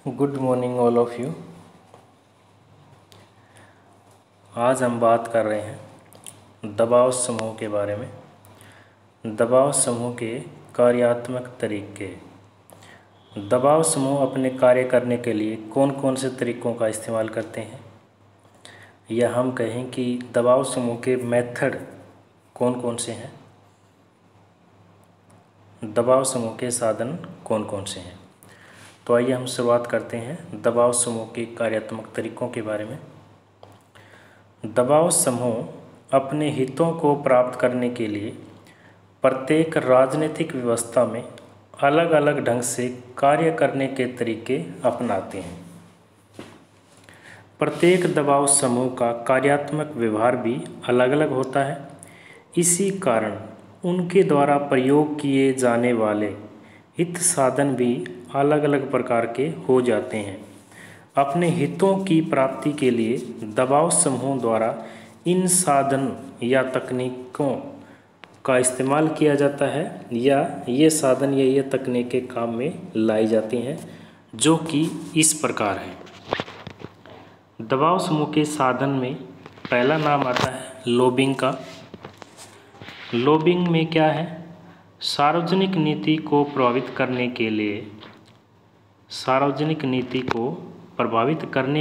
Good morning all of you. आज हम बात कर रहे हैं दबाव समूह के बारे में। दबाव समूह के कार्यात्मक तरीके। दबाव समूह अपने कार्य करने के लिए कौन कौन से तरीकों का इस्तेमाल करते हैं, या हम कहें कि दबाव समूह के मेथड कौन कौन से हैं, दबाव समूह के साधन कौन कौन से हैं। तो आइए हम शुरुआत करते हैं दबाव समूह के कार्यात्मक तरीकों के बारे में। दबाव समूह अपने हितों को प्राप्त करने के लिए प्रत्येक राजनीतिक व्यवस्था में अलग अलग ढंग से कार्य करने के तरीके अपनाते हैं। प्रत्येक दबाव समूह का कार्यात्मक व्यवहार भी अलग अलग होता है। इसी कारण उनके द्वारा प्रयोग किए जाने वाले हित साधन भी अलग अलग प्रकार के हो जाते हैं। अपने हितों की प्राप्ति के लिए दबाव समूह द्वारा इन साधन या तकनीकों का इस्तेमाल किया जाता है, या ये साधन या ये तकनीकें काम में लाई जाती हैं, जो कि इस प्रकार है। दबाव समूह के साधन में पहला नाम आता है लॉबिंग का। लॉबिंग में क्या है? सार्वजनिक नीति को प्रभावित करने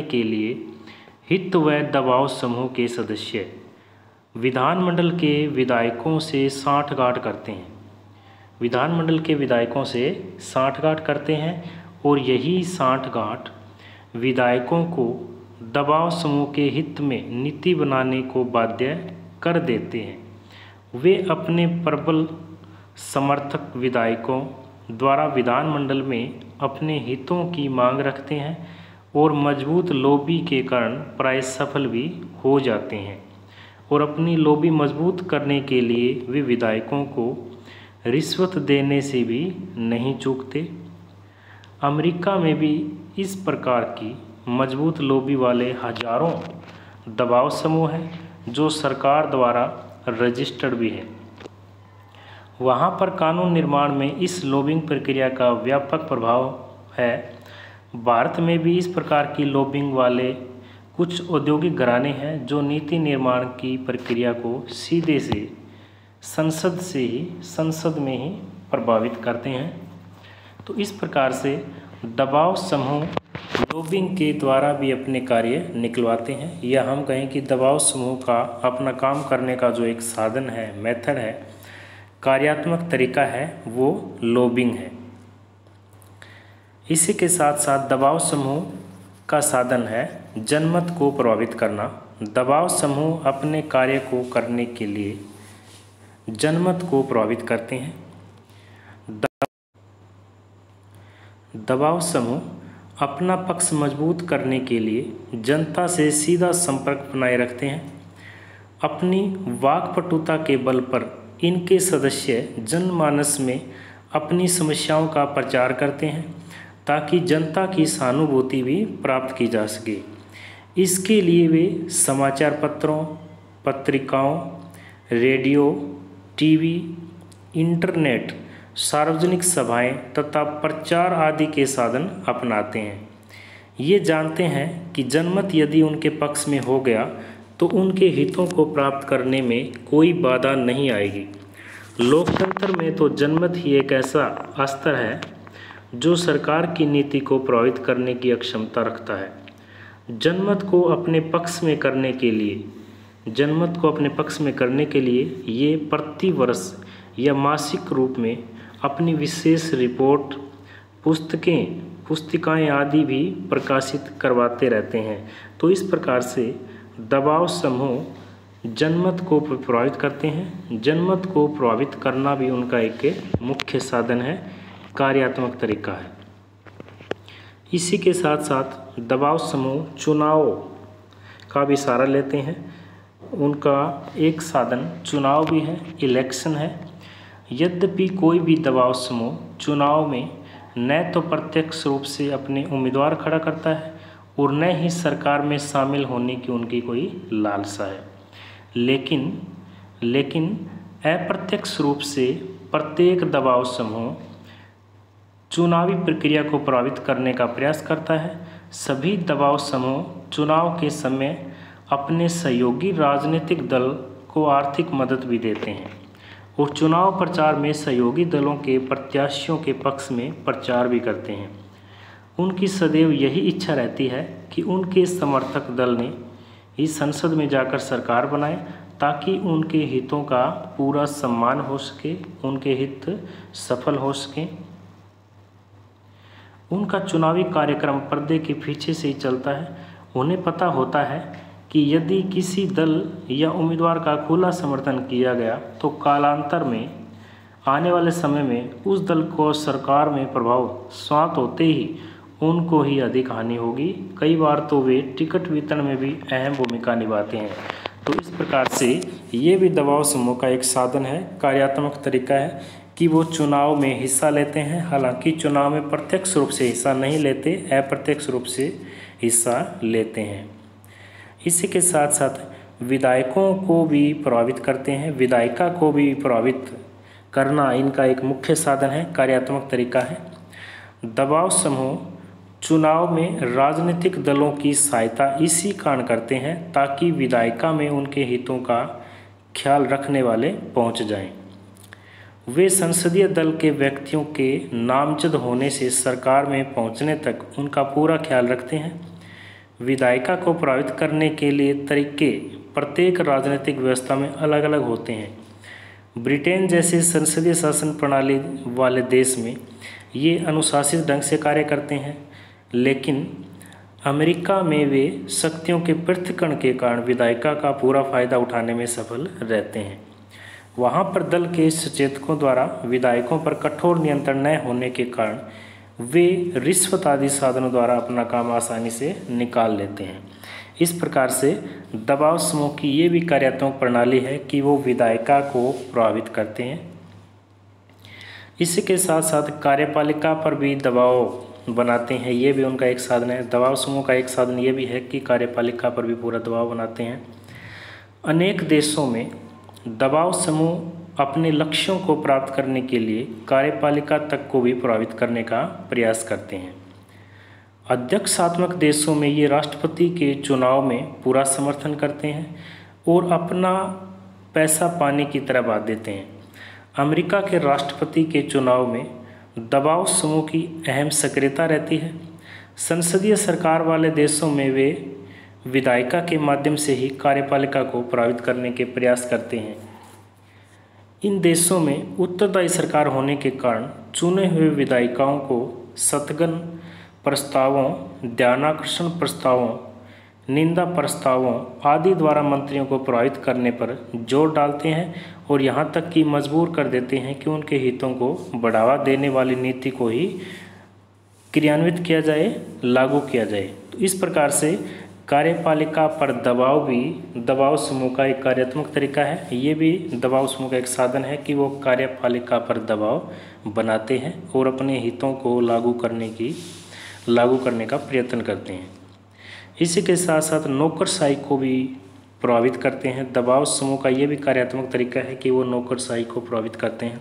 के लिए हित व दबाव समूह के सदस्य विधानमंडल के विधायकों से सांठगांठ करते हैं और यही सांठगांठ विधायकों को दबाव समूह के हित में नीति बनाने को बाध्य कर देते हैं। वे अपने प्रबल समर्थक विधायकों द्वारा विधानमंडल में अपने हितों की मांग रखते हैं और मजबूत लॉबी के कारण प्राय सफल भी हो जाते हैं। और अपनी लॉबी मजबूत करने के लिए वे विधायकों को रिश्वत देने से भी नहीं चूकते। अमेरिका में भी इस प्रकार की मजबूत लॉबी वाले हजारों दबाव समूह हैं, जो सरकार द्वारा रजिस्टर्ड भी हैं। वहाँ पर कानून निर्माण में इस लॉबिंग प्रक्रिया का व्यापक प्रभाव है। भारत में भी इस प्रकार की लॉबिंग वाले कुछ औद्योगिक घराने हैं, जो नीति निर्माण की प्रक्रिया को सीधे से संसद में ही प्रभावित करते हैं। तो इस प्रकार से दबाव समूह लॉबिंग के द्वारा भी अपने कार्य निकलवाते हैं, या हम कहें कि दबाव समूह का अपना काम करने का जो एक साधन है, मेथड है, कार्यात्मक तरीका है, वो लॉबिंग है। इसी के साथ साथ दबाव समूह का साधन है जनमत को प्रभावित करना। दबाव समूह अपने कार्य को करने के लिए जनमत को प्रभावित करते हैं। दबाव समूह अपना पक्ष मजबूत करने के लिए जनता से सीधा संपर्क बनाए रखते हैं। अपनी वाक्पटुता के बल पर इनके सदस्य जनमानस में अपनी समस्याओं का प्रचार करते हैं, ताकि जनता की सहानुभूति भी प्राप्त की जा सके। इसके लिए वे समाचार पत्रों, पत्रिकाओं, रेडियो, टीवी, इंटरनेट, सार्वजनिक सभाएं तथा प्रचार आदि के साधन अपनाते हैं। ये जानते हैं कि जनमत यदि उनके पक्ष में हो गया तो उनके हितों को प्राप्त करने में कोई बाधा नहीं आएगी। लोकतंत्र में तो जनमत ही एक ऐसा अस्त्र है जो सरकार की नीति को प्रभावित करने की अक्षमता रखता है। जनमत को अपने पक्ष में करने के लिए ये प्रति वर्ष या मासिक रूप में अपनी विशेष रिपोर्ट, पुस्तिकाएं आदि भी प्रकाशित करवाते रहते हैं। तो इस प्रकार से दबाव समूह जनमत को प्रभावित करते हैं। जनमत को प्रभावित करना भी उनका एक मुख्य साधन है, कार्यात्मक तरीका है। इसी के साथ साथ दबाव समूह चुनाव का भी सहारा लेते हैं। उनका एक साधन चुनाव भी है, इलेक्शन है। यद्यपि कोई भी दबाव समूह चुनाव में न तो प्रत्यक्ष रूप से अपने उम्मीदवार खड़ा करता है और न ही सरकार में शामिल होने की उनकी कोई लालसा है, लेकिन अप्रत्यक्ष रूप से प्रत्येक दबाव समूह चुनावी प्रक्रिया को प्रभावित करने का प्रयास करता है। सभी दबाव समूह चुनाव के समय अपने सहयोगी राजनीतिक दल को आर्थिक मदद भी देते हैं और चुनाव प्रचार में सहयोगी दलों के प्रत्याशियों के पक्ष में प्रचार भी करते हैं। उनकी सदैव यही इच्छा रहती है कि उनके समर्थक दल ने ही संसद में जाकर सरकार बनाए ताकि उनके हितों का पूरा सम्मान हो सके, उनके हित सफल हो सकें। उनका चुनावी कार्यक्रम पर्दे के पीछे से ही चलता है। उन्हें पता होता है कि यदि किसी दल या उम्मीदवार का खुला समर्थन किया गया तो कालांतर में आने वाले समय में उस दल को सरकार में प्रभाव स्वात होते ही उनको ही अधिक हानि होगी। कई बार तो वे टिकट वितरण में भी अहम भूमिका निभाते हैं। तो इस प्रकार से ये भी दबाव समूह का एक साधन है, कार्यात्मक तरीका है कि वो चुनाव में हिस्सा लेते हैं। हालांकि चुनाव में प्रत्यक्ष रूप से हिस्सा नहीं लेते, अप्रत्यक्ष रूप से हिस्सा लेते हैं। इसी के साथ साथ विधायकों को भी प्रभावित करते हैं, विधायिका को भी प्रभावित करना इनका एक मुख्य साधन है, कार्यात्मक तरीका है। दबाव समूह चुनाव में राजनीतिक दलों की सहायता इसी कारण करते हैं ताकि विधायिका में उनके हितों का ख्याल रखने वाले पहुंच जाएं। वे संसदीय दल के व्यक्तियों के नामजद होने से सरकार में पहुंचने तक उनका पूरा ख्याल रखते हैं। विधायिका को प्रभावित करने के लिए तरीके प्रत्येक राजनीतिक व्यवस्था में अलग अलग होते हैं। ब्रिटेन जैसे संसदीय शासन प्रणाली वाले देश में ये अनुशासित ढंग से कार्य करते हैं, लेकिन अमेरिका में वे शक्तियों के पृथक्करण के कारण विधायिका का पूरा फायदा उठाने में सफल रहते हैं। वहाँ पर दल के सचेतकों द्वारा विधायकों पर कठोर नियंत्रण न होने के कारण वे रिश्वत आदि साधनों द्वारा अपना काम आसानी से निकाल लेते हैं। इस प्रकार से दबाव समूह की ये भी कार्यात्मक प्रणाली है कि वो विधायिका को प्रभावित करते हैं। इसी के साथ साथ कार्यपालिका पर भी दबाव बनाते हैं, ये भी उनका एक साधन है। दबाव समूह का एक साधन ये भी है कि कार्यपालिका पर भी पूरा दबाव बनाते हैं। अनेक देशों में दबाव समूह अपने लक्ष्यों को प्राप्त करने के लिए कार्यपालिका तक को भी प्रभावित करने का प्रयास करते हैं। अध्यक्षात्मक देशों में ये राष्ट्रपति के चुनाव में पूरा समर्थन करते हैं और अपना पैसा पाने की तरह बात देते हैं। अमेरिका के राष्ट्रपति के चुनाव में दबाव समूह की अहम सक्रियता रहती है। संसदीय सरकार वाले देशों में वे विधायिका के माध्यम से ही कार्यपालिका को प्रभावित करने के प्रयास करते हैं। इन देशों में उत्तरदायी सरकार होने के कारण चुने हुए विधायिकाओं को सत्गन प्रस्तावों, ध्यानाकर्षण प्रस्तावों, निंदा प्रस्तावों आदि द्वारा मंत्रियों को प्रभावित करने पर जोर डालते हैं और यहाँ तक कि मजबूर कर देते हैं कि उनके हितों को बढ़ावा देने वाली नीति को ही क्रियान्वित किया जाए, लागू किया जाए। तो इस प्रकार से कार्यपालिका पर दबाव भी दबाव समूह का एक कार्यात्मक तरीका है। ये भी दबाव समूह का एक साधन है कि वो कार्यपालिका पर दबाव बनाते हैं और अपने हितों को लागू करने का प्रयत्न करते हैं। इसी के साथ साथ नौकरशाही को भी प्रभावित करते हैं। दबाव समूह का ये भी कार्यात्मक तरीका है कि वो नौकरशाही को प्रभावित करते हैं।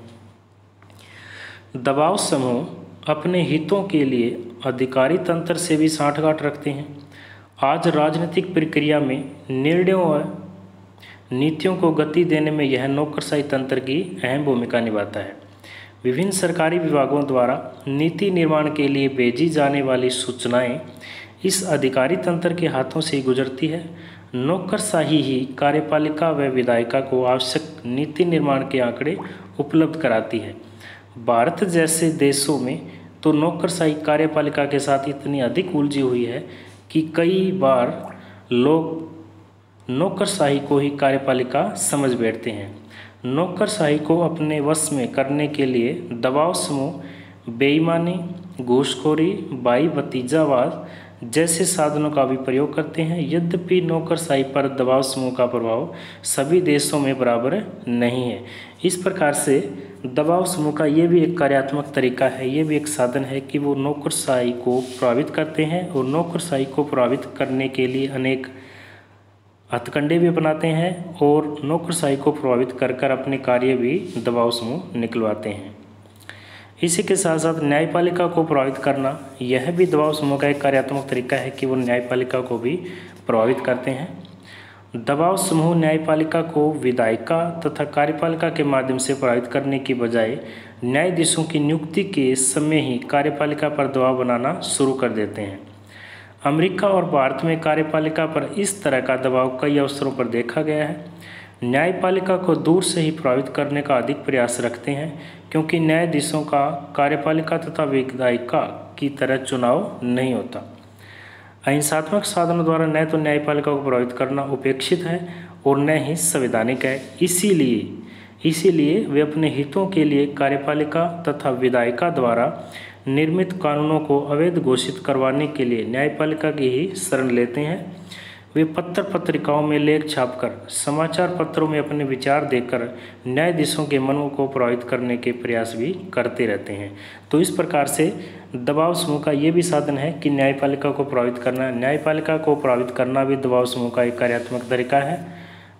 दबाव समूह अपने हितों के लिए अधिकारी तंत्र से भी साठगांठ रखते हैं। आज राजनीतिक प्रक्रिया में निर्णयों और नीतियों को गति देने में यह नौकरशाही तंत्र की अहम भूमिका निभाता है। विभिन्न सरकारी विभागों द्वारा नीति निर्माण के लिए भेजी जाने वाली सूचनाएं इस अधिकारी तंत्र के हाथों से गुजरती है। नौकरशाही ही कार्यपालिका व विधायिका को आवश्यक नीति निर्माण के आंकड़े उपलब्ध कराती है। भारत जैसे देशों में तो नौकरशाही कार्यपालिका के साथ इतनी अधिक उलझी हुई है कि कई बार लोग नौकरशाही को ही कार्यपालिका समझ बैठते हैं। नौकरशाही को अपने वश में करने के लिए दबाव समूह बेईमानी, घूसखोरी, भाई भतीजावाद जैसे साधनों का भी प्रयोग करते हैं। यद्यपि नौकरशाही पर दबाव समूह का प्रभाव सभी देशों में बराबर नहीं है। इस प्रकार से दबाव समूह का ये भी एक कार्यात्मक तरीका है, ये भी एक साधन है कि वो नौकरशाही को प्रभावित करते हैं और नौकरशाही को प्रभावित करने के लिए अनेक हथकंडे भी अपनाते हैं और नौकरशाही को प्रभावित कर अपने कार्य भी दबाव समूह निकलवाते हैं। इसी के साथ साथ न्यायपालिका को प्रभावित करना, यह भी दबाव समूह का एक कार्यात्मक तरीका है कि वो न्यायपालिका को भी प्रभावित करते हैं। दबाव समूह न्यायपालिका को विधायिका तथा कार्यपालिका के माध्यम से प्रभावित करने की बजाय न्यायाधीशों की नियुक्ति के समय ही कार्यपालिका पर दबाव बनाना शुरू कर देते हैं। अमेरिका और भारत में कार्यपालिका पर इस तरह का दबाव कई अवसरों पर देखा गया है। न्यायपालिका को दूर से ही प्रभावित करने का अधिक प्रयास रखते हैं, क्योंकि न्यायाधीशों का कार्यपालिका तथा विधायिका की तरह चुनाव नहीं होता। अहिंसात्मक साधनों द्वारा न तो न्यायपालिका को प्रभावित करना उपेक्षित है और न ही संवैधानिक है। इसीलिए वे अपने हितों के लिए कार्यपालिका तथा विधायिका द्वारा निर्मित कानूनों को अवैध घोषित करवाने के लिए न्यायपालिका की ही शरण लेते हैं। वे पत्र पत्रिकाओं में लेख छापकर, समाचार पत्रों में अपने विचार देकर न्यायाधीशों के मनों को प्रभावित करने के प्रयास भी करते रहते हैं। तो इस प्रकार से दबाव समूह का ये भी साधन है कि न्यायपालिका को प्रभावित करना। न्यायपालिका को प्रभावित करना भी दबाव समूह का एक कार्यात्मक तरीका है,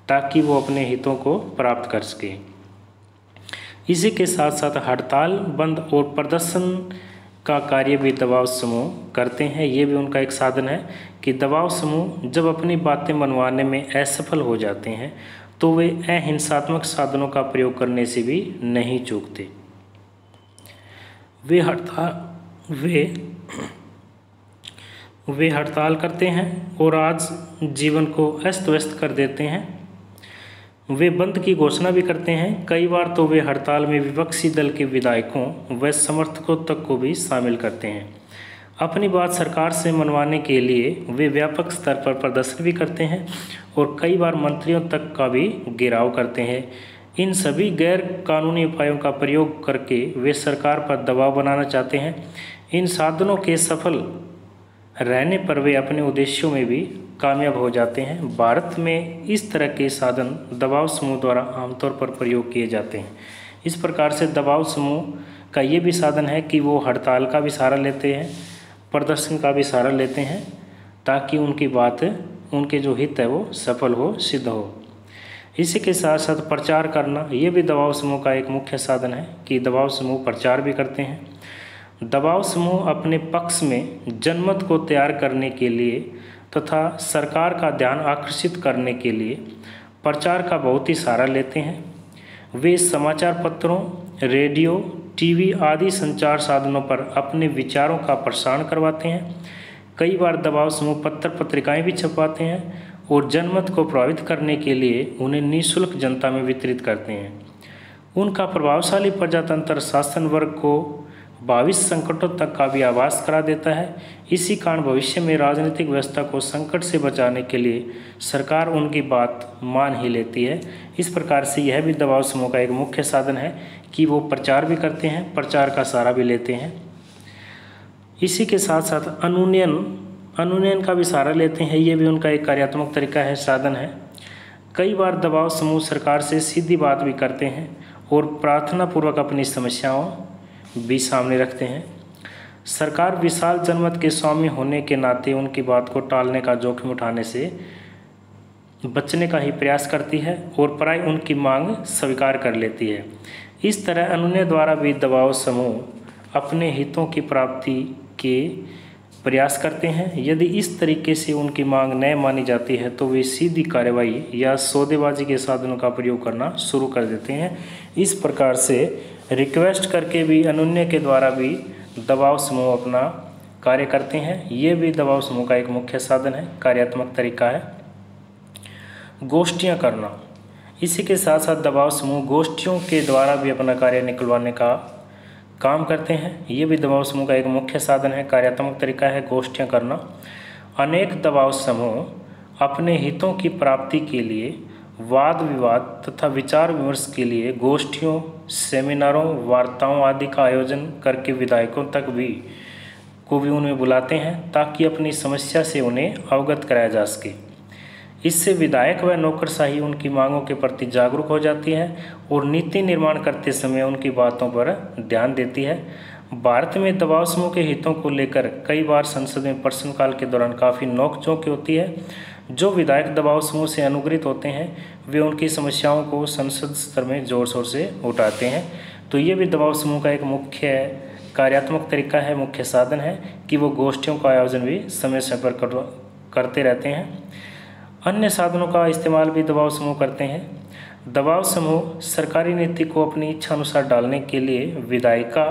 ताकि वो अपने हितों को प्राप्त कर सके। इसी के साथ साथ हड़ताल, बंद और प्रदर्शन का कार्य भी दबाव समूह करते हैं। ये भी उनका एक साधन है कि दबाव समूह जब अपनी बातें मनवाने में असफल हो जाते हैं तो वे अहिंसात्मक साधनों का प्रयोग करने से भी नहीं चूकते। वे हड़ताल करते हैं और आज जीवन को अस्त व्यस्त कर देते हैं। वे बंद की घोषणा भी करते हैं। कई बार तो वे हड़ताल में विपक्षी दल के विधायकों व समर्थकों तक को भी शामिल करते हैं। अपनी बात सरकार से मनवाने के लिए वे व्यापक स्तर पर प्रदर्शन भी करते हैं और कई बार मंत्रियों तक का भी घेराव करते हैं। इन सभी गैर कानूनी उपायों का प्रयोग करके वे सरकार पर दबाव बनाना चाहते हैं। इन साधनों के सफल रहने पर वे अपने उद्देश्यों में भी कामयाब हो जाते हैं। भारत में इस तरह के साधन दबाव समूह द्वारा आमतौर पर प्रयोग किए जाते हैं। इस प्रकार से दबाव समूह का ये भी साधन है कि वो हड़ताल का भी सहारा लेते हैं, प्रदर्शन का भी सहारा लेते हैं, ताकि उनकी बात, उनके जो हित है वो सफल हो, सिद्ध हो। इसी के साथ साथ प्रचार करना, ये भी दबाव समूह का एक मुख्य साधन है कि दबाव समूह प्रचार भी करते हैं। दबाव समूह अपने पक्ष में जनमत को तैयार करने के लिए तथा सरकार का ध्यान आकर्षित करने के लिए प्रचार का बहुत ही सहारा लेते हैं। वे समाचार पत्रों, रेडियो, टीवी आदि संचार साधनों पर अपने विचारों का प्रसारण करवाते हैं। कई बार दबाव समूह पत्र पत्रिकाएं भी छपवाते हैं और जनमत को प्रभावित करने के लिए उन्हें निःशुल्क जनता में वितरित करते हैं। उनका प्रभावशाली प्रजातंत्र शासन वर्ग को भविष्य संकटों तक का भी आभास करा देता है। इसी कारण भविष्य में राजनीतिक व्यवस्था को संकट से बचाने के लिए सरकार उनकी बात मान ही लेती है। इस प्रकार से यह भी दबाव समूह का एक मुख्य साधन है कि वो प्रचार भी करते हैं, प्रचार का सहारा भी लेते हैं। इसी के साथ साथ अनुनयन का भी सहारा लेते हैं। ये भी उनका एक कार्यात्मक तरीका है, साधन है। कई बार दबाव समूह सरकार से सीधी बात भी करते हैं और प्रार्थनापूर्वक अपनी समस्याओं भी सामने रखते हैं। सरकार विशाल जनमत के स्वामी होने के नाते उनकी बात को टालने का जोखिम उठाने से बचने का ही प्रयास करती है और प्राय उनकी मांग स्वीकार कर लेती है। इस तरह अनुनय द्वारा भी दबाव समूह अपने हितों की प्राप्ति के प्रयास करते हैं। यदि इस तरीके से उनकी मांग न मानी जाती है तो वे सीधी कार्रवाई या सौदेबाजी के साधनों का प्रयोग करना शुरू कर देते हैं। इस प्रकार से रिक्वेस्ट करके भी, अनुनय के द्वारा भी दबाव समूह अपना कार्य करते हैं। ये भी दबाव समूह का एक मुख्य साधन है, कार्यात्मक तरीका है। गोष्ठियाँ करना, इसी के साथ साथ दबाव समूह गोष्ठियों के द्वारा भी अपना कार्य निकलवाने का काम करते हैं। ये भी दबाव समूह का एक मुख्य साधन है, कार्यात्मक तरीका है, गोष्ठियाँ करना। अनेक दबाव समूह अपने हितों की प्राप्ति के लिए वाद विवाद तथा विचार विमर्श के लिए गोष्ठियों, सेमिनारों, वार्ताओं आदि का आयोजन करके विधायकों तक को भी उन्हें बुलाते हैं, ताकि अपनी समस्या से उन्हें अवगत कराया जा सके। इससे विधायक व नौकरशाही उनकी मांगों के प्रति जागरूक हो जाती है और नीति निर्माण करते समय उनकी बातों पर ध्यान देती है। भारत में दबाव समूह के हितों को लेकर कई बार संसद में प्रश्नकाल के दौरान काफ़ी नोकझोंक होती है। जो विधायक दबाव समूह से अनुग्रहित होते हैं वे उनकी समस्याओं को संसद स्तर में जोर शोर से उठाते हैं। तो ये भी दबाव समूह का एक मुख्य कार्यात्मक तरीका है, मुख्य साधन है कि वो गोष्ठियों का आयोजन भी समय समय पर करते रहते हैं। अन्य साधनों का इस्तेमाल भी दबाव समूह करते हैं। दबाव समूह सरकारी नीति को अपनी इच्छा अनुसार डालने के लिए विधायिका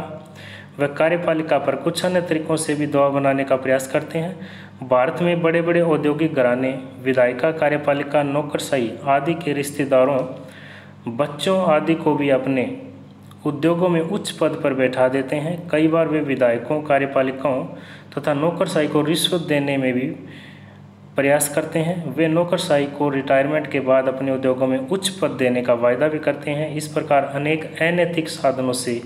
व कार्यपालिका पर कुछ अन्य तरीकों से भी दबाव बनाने का प्रयास करते हैं। भारत में बड़े बड़े औद्योगिक घराने विधायिका, कार्यपालिका, नौकरशाही आदि के रिश्तेदारों, बच्चों आदि को भी अपने उद्योगों में उच्च पद पर बैठा देते हैं। कई बार वे विधायकों, कार्यपालिकाओं तथा नौकरशाही को रिश्वत देने में भी प्रयास करते हैं। वे नौकरशाही को रिटायरमेंट के बाद अपने उद्योगों में उच्च पद देने का वायदा भी करते हैं। इस प्रकार अनेक अनैतिक साधनों से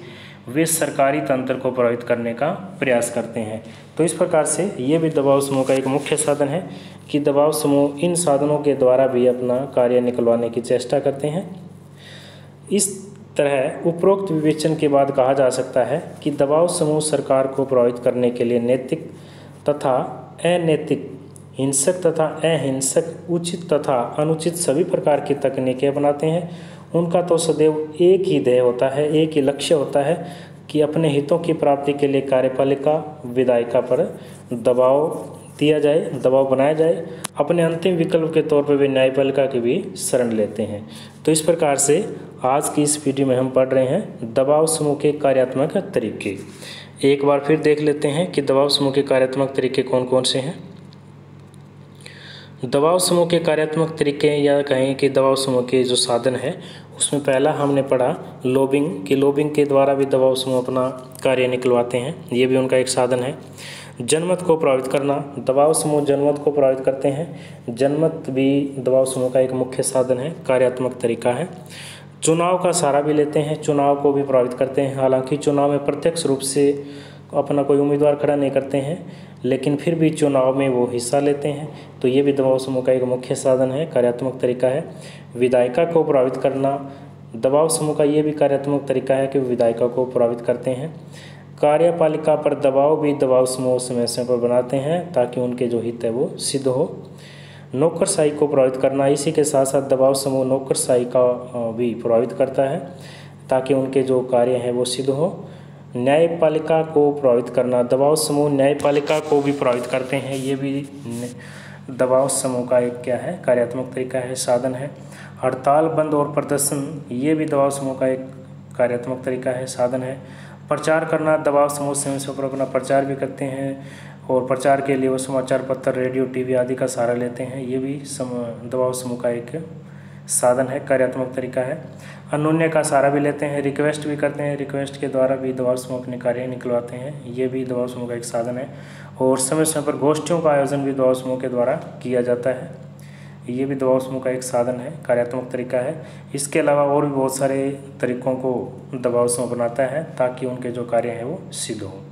वे सरकारी तंत्र को प्रभावित करने का प्रयास करते हैं। तो इस प्रकार से ये भी दबाव समूह का एक मुख्य साधन है कि दबाव समूह इन साधनों के द्वारा भी अपना कार्य निकलवाने की चेष्टा करते हैं। इस तरह उपरोक्त विवेचन के बाद कहा जा सकता है कि दबाव समूह सरकार को प्रभावित करने के लिए नैतिक तथा अनैतिक, हिंसक तथा अहिंसक, उचित तथा अनुचित सभी प्रकार की तकनीकें बनाते हैं। उनका तो सदैव एक ही ध्येय होता है, एक ही लक्ष्य होता है कि अपने हितों की प्राप्ति के लिए कार्यपालिका, विधायिका पर दबाव दिया जाए, दबाव बनाया जाए। अपने अंतिम विकल्प के तौर पर वे न्यायपालिका की भी शरण लेते हैं। तो इस प्रकार से आज की इस वीडियो में हम पढ़ रहे हैं दबाव समूह के कार्यात्मक तरीके। एक बार फिर देख लेते हैं कि दबाव समूह के कार्यात्मक तरीके कौन कौन से हैं। दबाव समूह के कार्यात्मक तरीके या कहें कि दबाव समूह के जो साधन है उसमें पहला हमने पढ़ा लॉबिंग, कि लॉबिंग के द्वारा भी दबाव समूह अपना कार्य निकलवाते हैं। ये भी उनका एक साधन है। जनमत को प्रभावित करना, दबाव समूह जनमत को प्रभावित करते हैं। जनमत भी दबाव समूह का एक मुख्य साधन है, कार्यात्मक तरीका है। चुनाव का सहारा भी लेते हैं, चुनाव को भी प्रभावित करते हैं। हालांकि चुनाव में प्रत्यक्ष रूप से अपना कोई उम्मीदवार खड़ा नहीं करते हैं, लेकिन फिर भी चुनाव में वो हिस्सा लेते हैं। तो ये भी दबाव समूह का एक मुख्य साधन है, कार्यात्मक तरीका है। विधायिका को प्रभावित करना, दबाव समूह का ये भी कार्यात्मक तरीका है कि विधायिका को प्रभावित करते हैं। कार्यपालिका पर दबाव भी दबाव समूह समय समय पर बनाते हैं ताकि उनके जो हित है वो सिद्ध हो। नौकरशाही को प्रभावित करना, इसी के साथ साथ दबाव समूह नौकरशाही का भी प्रभावित करता है ताकि उनके जो कार्य हैं वो सिद्ध हो। न्यायपालिका को प्रभावित करना, दबाव समूह न्यायपालिका को भी प्रभावित करते हैं। ये भी दबाव समूह का एक क्या है, कार्यात्मक तरीका है, साधन है। हड़ताल, बंद और प्रदर्शन, ये भी दबाव समूह का एक कार्यात्मक तरीका है, साधन है। प्रचार करना, दबाव समूह समय समय पर अपना प्रचार भी करते हैं और प्रचार के लिए वो समाचार पत्र, रेडियो, टीवी आदि का सहारा लेते हैं। ये भी दबाव समूह का एक साधन है, कार्यात्मक तरीका है। अनुनय का सहारा भी लेते हैं, रिक्वेस्ट भी करते हैं, रिक्वेस्ट के द्वारा भी दबाव समूह अपने कार्य निकलवाते हैं। ये भी दबाव समूह का एक साधन है। और समय समय पर गोष्ठियों का आयोजन भी दबाव समूह के द्वारा किया जाता है। ये भी दबाव समूह का एक साधन है, कार्यात्मक तरीका है। इसके अलावा और भी बहुत सारे तरीकों को दबाव समूह बनाता है ताकि उनके जो कार्य हैं वो सिद्ध हों।